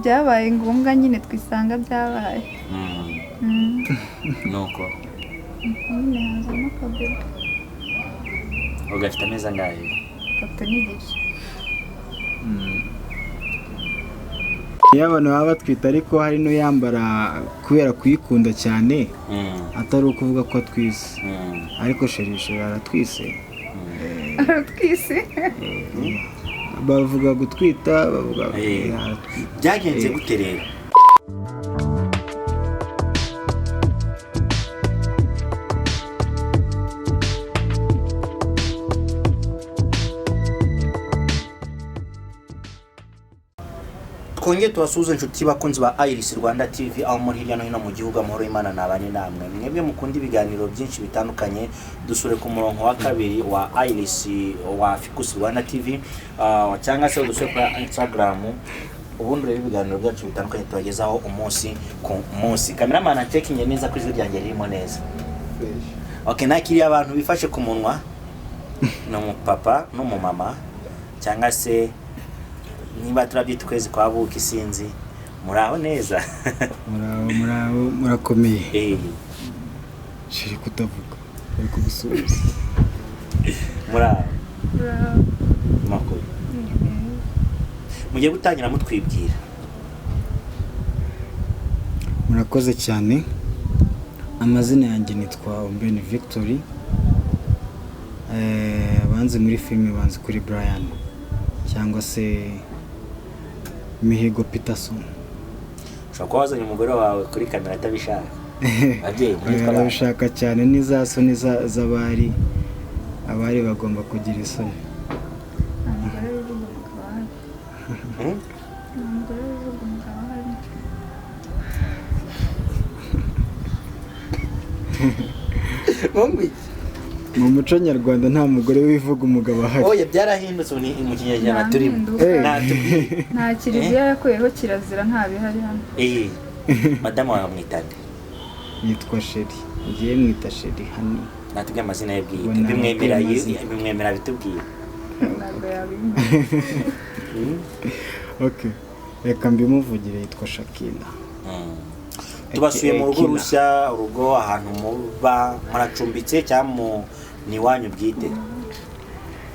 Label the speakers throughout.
Speaker 1: byabaye ngombwa nyine twisanga byabaye
Speaker 2: nuko
Speaker 1: nyine hazamo akabebe
Speaker 2: ugafite ameza angahe?
Speaker 1: 3 n'igice.
Speaker 3: iyo abantu baba batwita ariko hari n'uyambara kubera kuyikunda cyane atari ukuvuga ko atwise ariko sherishe aratwise
Speaker 1: Aratwise.
Speaker 3: bavuga gutwita bavuga
Speaker 2: byagenze gute rero? Twongeye tubasuhuze inshuti bakunzi ba Iris Rwanda TV aho muri hirya no hino mu gihugu. Amahoro y'Imana nabane namwe. Mwebwe mukunda ibiganiro byinshi bitandukanye, dusure ku murongo wa kabiri wa Iris wa Ficus Rwanda TV cyangwa se dusure kuri Instagram. Ubundi rero ibiganiro byacu bitandukanye tubagezaho umunsi ku munsi. Cameraman atekinye neza kuri izindi ryanjye ririmo neza. Okay, nakiri abantu bifashe ku munwa no mu papa no mu mama cyangwa se niba turabyita ukwezi kwa buki sinzi muraho neza.
Speaker 3: muraho murakomeye shiri kutavuga ari kugusubiza
Speaker 2: muraho makuru mugiye gutangira mutwibwira.
Speaker 3: murakoze cyane. Amazina yanjye nitwa Ombeni Victory. Banze muri filime banze kuri Brian cyangwa se Mihigo Peterson.
Speaker 2: Ushaka wazanye umugore wawe kuri kamera atabishaka? Abyeyi
Speaker 3: barabishaka cyane, n'izaso z'abari abari bagomba kugira isoni. Mu muco nyarwanda nta mugore wivuga umugabo ahari.
Speaker 2: Oya byarahindutse mu kinyarwanda turimo.
Speaker 1: Nta kiriziya yakuyeho kirazira nta bihari hano.
Speaker 2: Madamu wawe mwitande?
Speaker 3: Yitwa Sheri. Ngiye mwita Sheri hani.
Speaker 2: Natubwiye amazina ye bwite. Bimwemera bitubwiye.
Speaker 1: Ntabwo yabimwe.
Speaker 3: Okay. Reka mbimuvugire, yitwa Shakina.
Speaker 2: Tubasuye mu rugo rushya, urugo ahantu muba muracumbitse cyangwa ni wanyu bwite?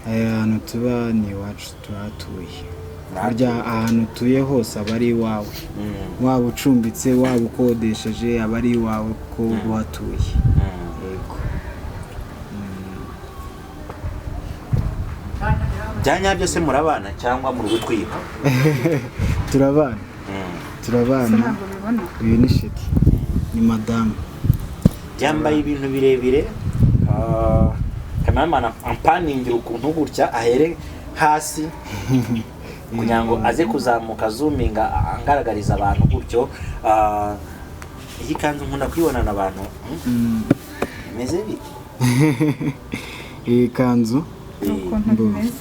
Speaker 3: Ahantu tuba ni iwacu turatuye. Burya ahantu tuye hose aba ari iwawe. Waba ucumbitse waba ukodesheje aba ari iwawe kuko uba watuye. Yego.
Speaker 2: Byanya byose murabana cyangwa mu rugo twiga?
Speaker 3: Turabana. Turabana. Uyu ni Sheki. Ni madamu.
Speaker 2: Yambaye ibintu birebire. Kameraman ampaningira ukuntu gutya ahere hasi kugira ngo aze kuzamuka zoominga angaragariza abantu gutyo. Iyi kanzu nkunda kwibona n'abantu. Meze bite?
Speaker 3: Iyi kanzu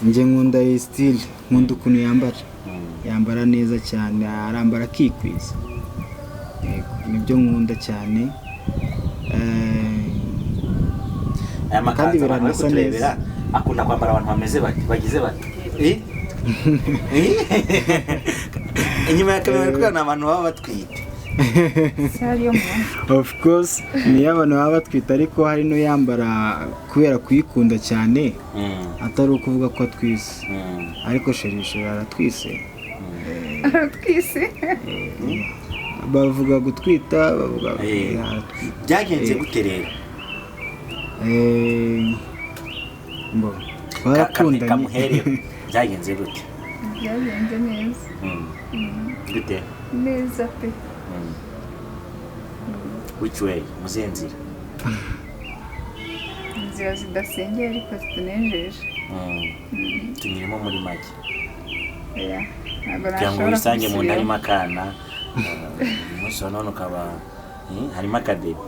Speaker 3: nje nkunda iyi style, nkunda ukuntu yambara neza cyane, arambara kikwiza. Nibyo nkunda cyane.
Speaker 2: Aya makanzu biranasa neza. Akunda kwambara abantu bameze bati bagize bati inyuma ya kamera kuko n'abantu baba batwite.
Speaker 3: Of course niyo abantu baba batwita ariko hari n'uyambara kubera kuyikunda cyane atari ukuvuga ko atwise ariko sherishe aratwise.
Speaker 1: Aratwise.
Speaker 3: bavuga gutwita bavuga
Speaker 2: byagenze gute rero? Twarakundanye. Byagenze gute?
Speaker 1: Byagenze neza.
Speaker 2: Gute?
Speaker 1: Neza pe.
Speaker 2: Which way? Muzihe nzira?
Speaker 1: Inzira zidasengera ariko zitunejeje.
Speaker 2: Tunyurimo muri make.
Speaker 1: Kugira
Speaker 2: ngo wisange mu ntarimo akana umunsi wa none ukaba harimo akadebe.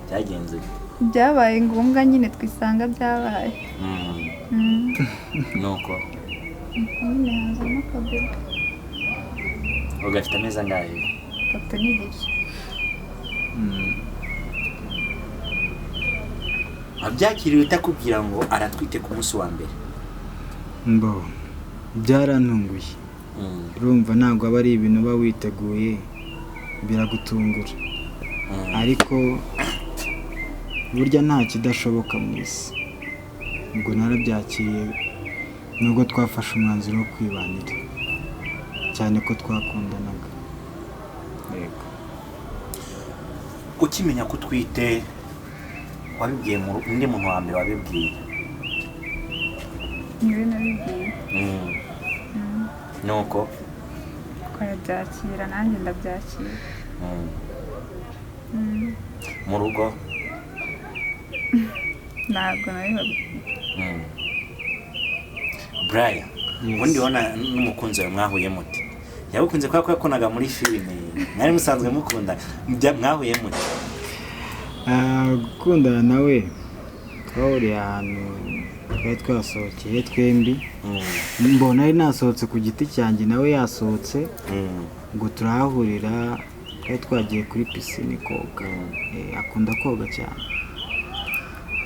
Speaker 2: Byagenze
Speaker 1: byabaye ngombwa nyine twisanga byabaye.
Speaker 2: Nuko
Speaker 1: nyine hazamo akabebe.
Speaker 2: ugafite ameza angahe?
Speaker 1: 3 n'igice.
Speaker 2: Abyakiriye utakubwira ngo aratwite ku munsi wa mbere?
Speaker 3: Byarantunguye urumva ntabwo aba ari ibintu uba witeguye biragutungura ariko burya nta kidashoboka mu isi ubwo narabyakiriye nubwo twafashe umwanzuro wo kwibanira cyane ko twakundanaga yego
Speaker 2: ukimenya ko utwite wabibwiye undi muntu wa mbere wabibwiye
Speaker 1: niwe nabibwiye
Speaker 2: nuko
Speaker 1: twarabyakira nanjye ndabyakira
Speaker 2: mu rugo
Speaker 1: ntabwo nabibabwiye
Speaker 2: Brian ubundi ubona n'umukunzi wawe mwahuye muti yagukunze kubera ko yakonaga muri filime mwari musanzwe mukunda mwahuye muti
Speaker 3: gukundana nawe twahuriye ahantu twari twasohokeye twembi mbona ari nasohotse ku giti cyanjye nawe yasohotse ngo turahahurira twari twagiye kuri pisine koga akunda koga cyane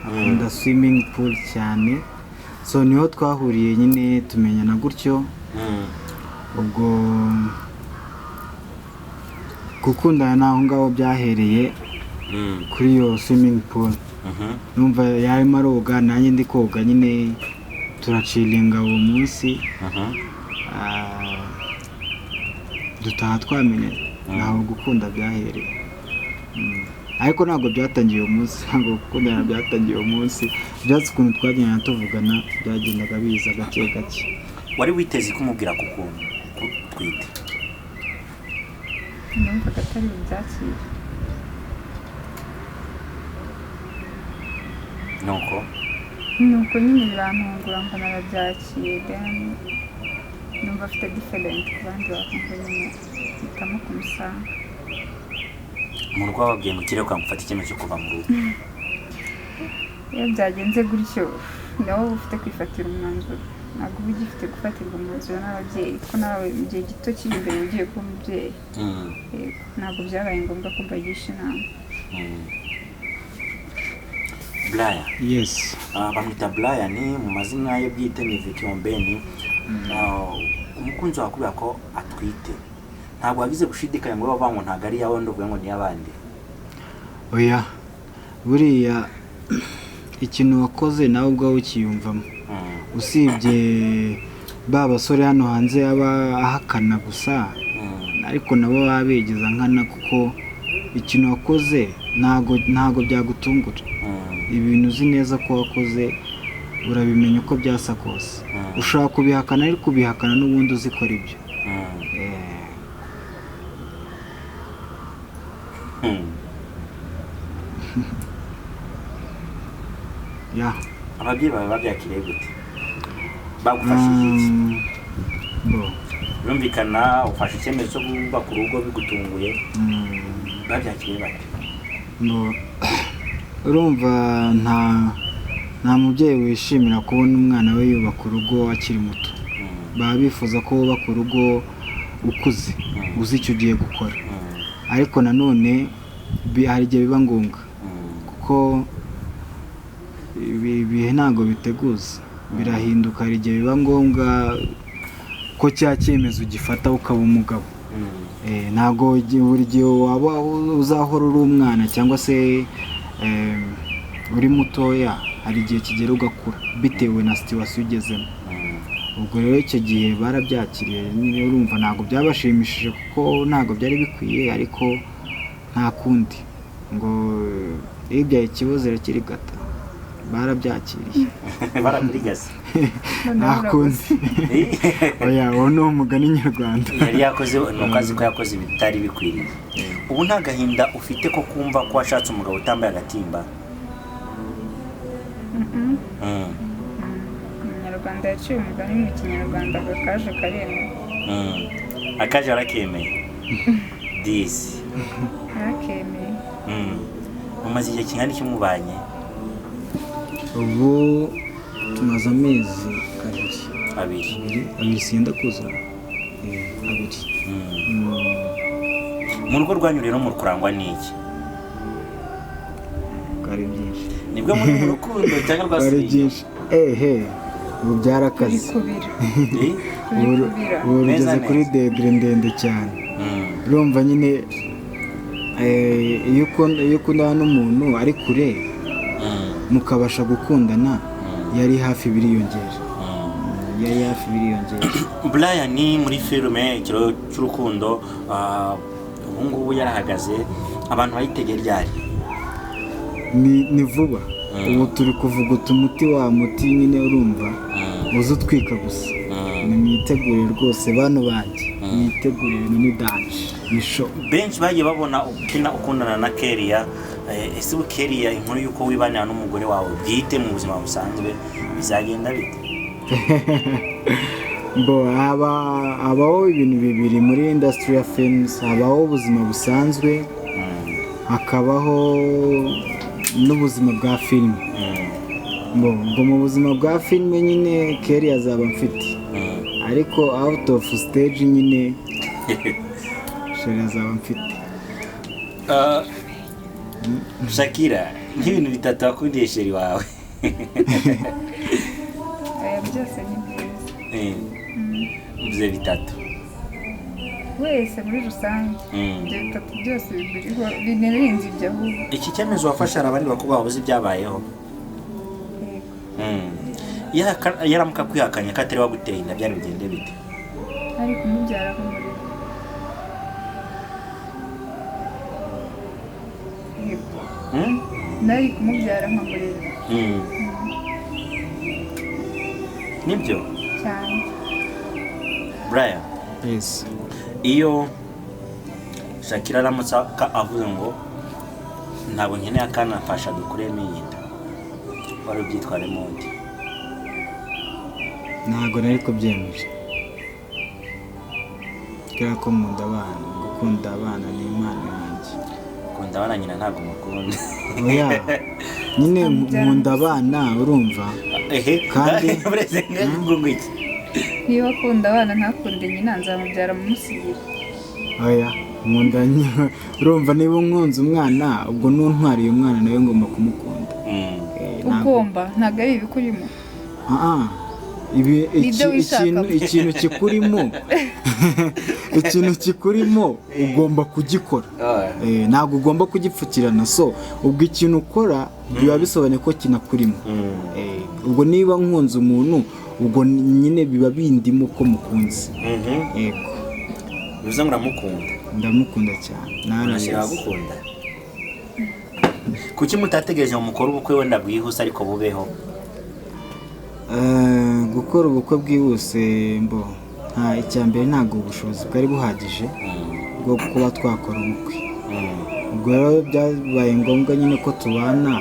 Speaker 3: akunda swimming pool cyane so niho twahuriye nyine tumenyana gutyo ubwo gukundana naho ngaho byahereye kuri iyo swimming pool numva yarimo aroga nanjye ndi koga nyine turacilinga uwo munsi dutaha twamenye naho gukunda byahereye ariko ntabwo byatangiye uwo munsi ntabwo gukundana byatangiye uwo munsi byatse ukuntu twagendana tuvugana byagendaga biza gake gake
Speaker 2: wari witeze kumubwira ku kuntu twite
Speaker 1: numvaga atari bubyakire nuko nyine birantungura mbona arabyakiriye numva afite diferenti ku bandi bakumva nyine hitamo kumusanga
Speaker 2: mu rugo wababwiye mu kirere ukamufata icyemezo cyo kuva mu rugo
Speaker 1: iyo byagenze gutyo nawe uba ufite kwifatira umwanzuro ntabwo uba ugifite gufatirwa umwanzuro n'ababyeyi kuko nawe mu gihe gito kiri imbere ugiye kuba umubyeyi ntabwo byabaye ngombwa ko mbagisha inama
Speaker 2: Brian
Speaker 3: yes
Speaker 2: bamwita Brian mu mazina ye bwite ni Vicky Ombeni umukunzi wawe kubera ko atwite ntabwo wagize gushidikanya ngo baba ngo ntabwo ari yawe ndovuye ngo ni abandi
Speaker 3: oya buriya ikintu wakoze nawe ubwawe ukiyumvamo usibye ba basore hano hanze aba ahakana gusa ariko nabo baba begeza nkana kuko ikintu wakoze ntabwo byagutungura ibintu uzi neza ko wakoze urabimenya uko byasa kose ushobora kubihakana ariko ubihakana n'ubundi uzikora ibyo
Speaker 2: ababyeyi bawe babyakiriye gute bagufashije iki birumvikana ufashe icyemezo cyo kubaka urugo bigutunguye babyakiriye bate
Speaker 3: urumva nta mubyeyi wishimira kubona umwana we yubaka urugo akiri muto baba bifuza ko wubaka urugo ukuze uzi icyo ugiye gukora ariko nanone hari igihe biba ngombwa kuko ibihe ntabwo biteguza birahinduka hari igihe biba ngombwa ko cya cyemezo ugifata ukaba umugabo ntabwo buri gihe waba uzahora uri umwana cyangwa se uri mutoya hari igihe kigera ugakura bitewe na situwasiyo ugezemo ubwo rero icyo gihe barabyakiriye nyine urumva ntabwo byabashimishije kuko ntabwo byari bikwiye ariko nta kundi ngo iyo ibyaye ikibazo irakirigata barabyakiriye
Speaker 2: barakurigase
Speaker 3: nta kundi oya uwo ni umugani nyarwanda
Speaker 2: yari yakoze nukazi ko yakoze ibitari bikwiriye ubu nta gahinda ufite ko kumva ko washatse umugabo utambaye agatimba
Speaker 1: umunyarwanda yaciye umugani mu kinyarwanda ngo kaje karemeye
Speaker 2: akaje arakemeye disi
Speaker 1: arakemeye
Speaker 2: umaze igihe kingana iki mubanye
Speaker 3: ubu tumaze amezi abiri senda kuzura abiri
Speaker 2: mu rugo rwanyu rero muri kurangwa n'iki
Speaker 3: bwari byinshi
Speaker 2: nibwo muri mu rukundo cyangwa rwasubiye
Speaker 3: byinshi ubu byarakaze ubu rugeze kuri degre ndende cyane urumva nyine iyo ukundana n'umuntu ari kure mukabasha gukundana yari hafi biriyongera
Speaker 2: Brian muri filime Ikiro cy'urukundo ubu ngubu yarahagaze abantu bayitegera ryari
Speaker 3: ni vuba ubu turi kuvuga umuti wa muti nyine urumva uzi utwika gusa nimwitegure rwose bano banjye mwitegure ibintu ni danje ni show
Speaker 2: benshi bagiye babona ukundana na Kelia ese ubu Kelia inkuru y'uko wibanira n'umugore wawe bwite mu buzima busanzwe bizagenda bite
Speaker 3: habaho ibintu bibiri muri industry ya films habaho ubuzima busanzwe hakabaho n'ubuzima bwa filime ubwo mu buzima bwa filime nyine Kelia azaba mfite ariko out of stage nyine Sheri azaba mfite
Speaker 2: Shakira nk'ibintu bitatu wakundiye Sheri wawe
Speaker 1: byose ni byiza
Speaker 2: mvuze bitatu
Speaker 1: wese muri rusange ibyo bitatu byose biriho binarenze ibyo ahubwo
Speaker 2: iki cyemezo wafashe abandi bakobwa babuze ibyabayeho yaramuka kwihakanya ko atari waguteye inda byari bigende bite
Speaker 1: ari kumubyara kumurera nari kumubyara nkamurera
Speaker 2: nibyo
Speaker 1: cyane
Speaker 2: Brian
Speaker 3: yes
Speaker 2: iyo Shakira aramutse avuze ngo ntabwo nkeneye akanafasha dukuremo iyi nda wari ubyitwaremo undi
Speaker 3: ntabwo nari kubyemera kubera ko nkunda abana gukunda abana ni impano yanjye
Speaker 2: ukunda abana nyina ntabwo mukunda
Speaker 3: oya nyine nkunda abana urumva kandi
Speaker 1: niba akunda abana ntakunde nyina nzamubyara mumusigira
Speaker 3: oya nkunda urumva niba unkunze umwana ubwo nuntwariye umwana nawe ngomba kumukunda
Speaker 1: ugomba ntabwo ari ibikurimo
Speaker 3: ikintu kikurimo ikintu kikurimo ugomba kugikora ntabwo ugomba kugipfukirana so ubwo ikintu ukora biba bisobanuye ko kinakurimo ubwo niba nkunze umuntu ubwo nyine biba bindimo ko mukunze yego
Speaker 2: bivuze ngo uramukunda
Speaker 3: ndamukunda cyane
Speaker 2: naragukunda kuki mutategereje mu mukoro ubukwe wenda bwihuse ariko bubeho
Speaker 3: gukora ubukwe bwihuse icyambere ntabwo ubushobozi bwari buhagije bwo kuba twakora ubukwe ubwo rero byabaye ngombwa nyine ko tubana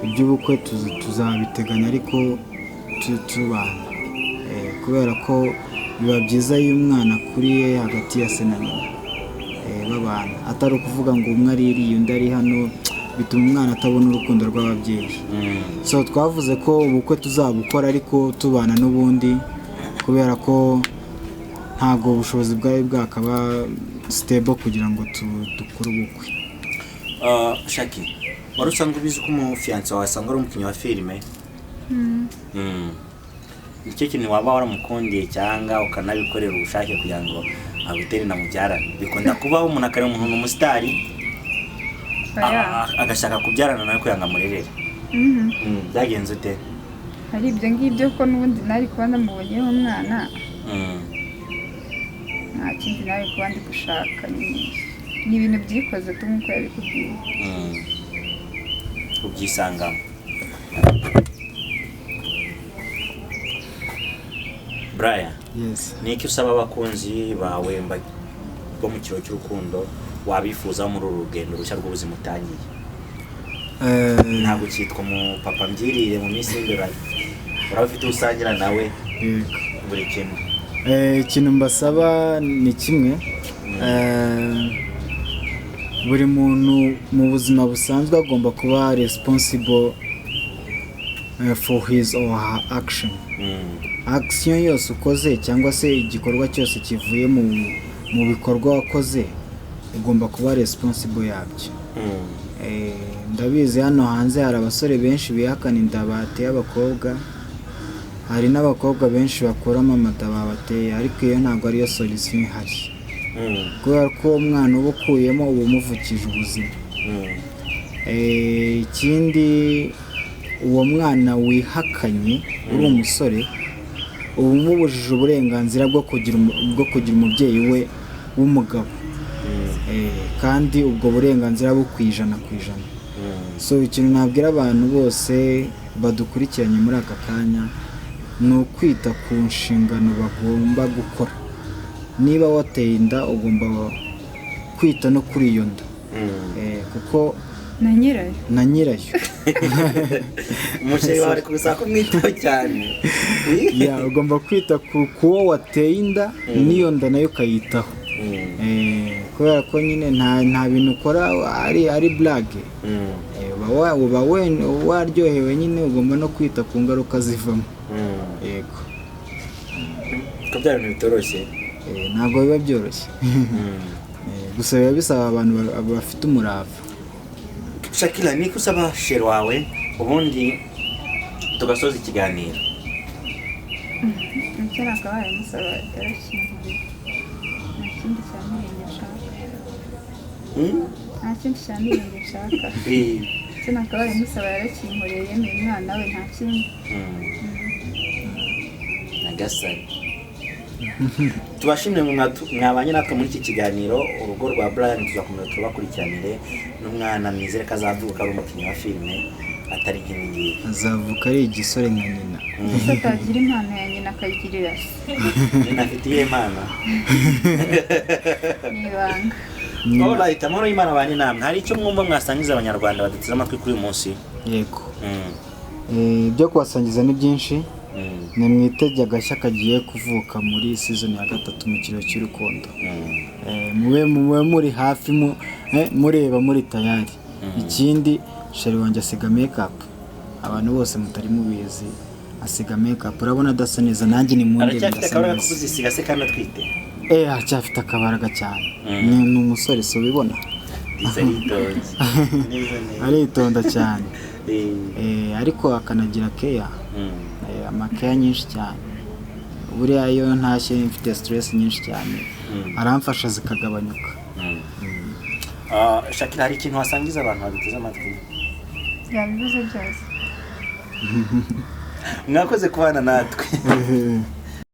Speaker 3: iby'ubukwe tuzabiteganya ariko tubana kubera ko biba byiza iyo umwana akuriye hagati ya se na nyina babana atari ukuvuga ngo umwe ari iriya undi ari hano bituma umwana atabona urukundo rw'ababyeyi so twavuze ko ubukwe tuzabukora ariko tubana n'ubundi kubera ko ntabwo ubushobozi bwari bwakaba stable kugira ngo dukore ubukwe
Speaker 2: Shaki wari usanzwe ubizi ko umufiyanse wawe asanga ari umukinnyi wa filime nicyo kintu waba waramukundiye cyangwa ukanabikorera ubushake kugira ngo agutere na mubyarane bikunda kubaho umuntu akari umuntu n'umusitari agashaka kubyarana nawe kugira ngo amurerere byagenze ute
Speaker 1: hari ibyo ngibyo ko n'ubundi nari kuba namubonyeho umwana nta kindi nari kuba ndi gushaka ni ibintu byikoze tu nk'uko yabikubwiye
Speaker 2: ubyisangamo Brian ni iki usaba abakunzi bawe bo mu Ikiro cy'urukundo wabifuza muri uru rugendo rushya rw'ubuzima utangiye ntabwo cyitwa umupapa mbyirire mu minsi y'imbere uraba ufite usangira nawe buri kimwe
Speaker 3: ikintu mbasaba ni kimwe buri muntu mu buzima busanzwe agomba kuba responsible for his or her action action yose ukoze cyangwa se igikorwa cyose kivuye mu bikorwa wakoze ugomba kuba responsible yabyo ndabizi hano hanze hari abasore benshi bihakana inda bateye abakobwa hari n'abakobwa benshi bakuramo amada babateye ariko iyo ntabwo ariyo solution ihari kubera ko umwana uba ukuyemo uba umuvukije ubuzima. Ikindi uwo mwana wihakanye uri umusore uba umubujije uburenganzira bwo kugira umubyeyi we w'umugabo, kandi ubwo burenganzira bukwijana ku ijana. So ikintu nabwira abantu bose badukurikiranye muri aka kanya ni ukwita ku nshingano bagomba gukora. Niba wateye inda ugomba kwita no kuri iyo nda, kuko na nyirayo
Speaker 2: umushyiri wawe ari kubisaba kumwitaho cyane.
Speaker 3: Ugomba kwita ku wo wateye inda n'iyo nda nayo ukayitaho, kubera ko nyine nta bintu ukora ari blague. Uba waryohewe nyine ugomba no kwita ku ngaruka zivamo. Yego
Speaker 2: ko bya bintu bitoroshye,
Speaker 3: ntabwo biba byoroshye. Gusa biba bisaba abantu bafite umurava.
Speaker 2: Shakira, ni kusaba sheri wawe ubundi tugasoza ikiganiro.
Speaker 1: Icyo nakabaye musaba yarakinkuye, nta kindi cya mirenge nshaka. Nta kindi cya mirenge nshaka. Icyo nakabaye musaba yarakinkuye, yemeye umwana we, nta kindi.
Speaker 2: Nagasani tubashimire mwabanye natwe muri iki kiganiro. Urugo rwa Brian tuzakomeza tubakurikiranire, n'umwana mwizere ko azavuka ari umukinnyi wa filime atari nk'ibingibi.
Speaker 3: Azavuka ari igisore nka nyina.
Speaker 1: Ese atagira impano ya nyina akayigirira se?
Speaker 2: Nyina afite iyihe mpano?
Speaker 1: Ni ibanga.
Speaker 2: Alright, amahoro y'Imana abane namwe. Hari icyo mwumva mwasangiza abanyarwanda baduteze amatwi kuri uyu munsi?
Speaker 3: Yego. Ibyo kubasangiza ni byinshi. Ni mwitege agashya kagiye kuvuka muri season ya 3 mu kiriro cy'urukundo. Mube muri hafi mureba muri tayari. Ikindi sheri wanjye asiga makeup. Abantu bose mutari mubizi asiga makeup. Urabona adasa neza, nanjye ni munde ndasa.
Speaker 2: Aracyafite akabaraga kuzisiga se kandi atwite?
Speaker 3: Aracyafite akabaraga cyane. Ni umusore so bibona. Aritonda cyane. Ariko akanagira care. Amakeya nyinshi cyane. Buriya iyo ntashye mfite stress nyinshi cyane aramfasha zikagabanyuka.
Speaker 2: Shakira, hari ikintu wasangiza abantu baduteze amatwi?
Speaker 1: Yabivuze byose.
Speaker 2: Mwakoze kubana natwe.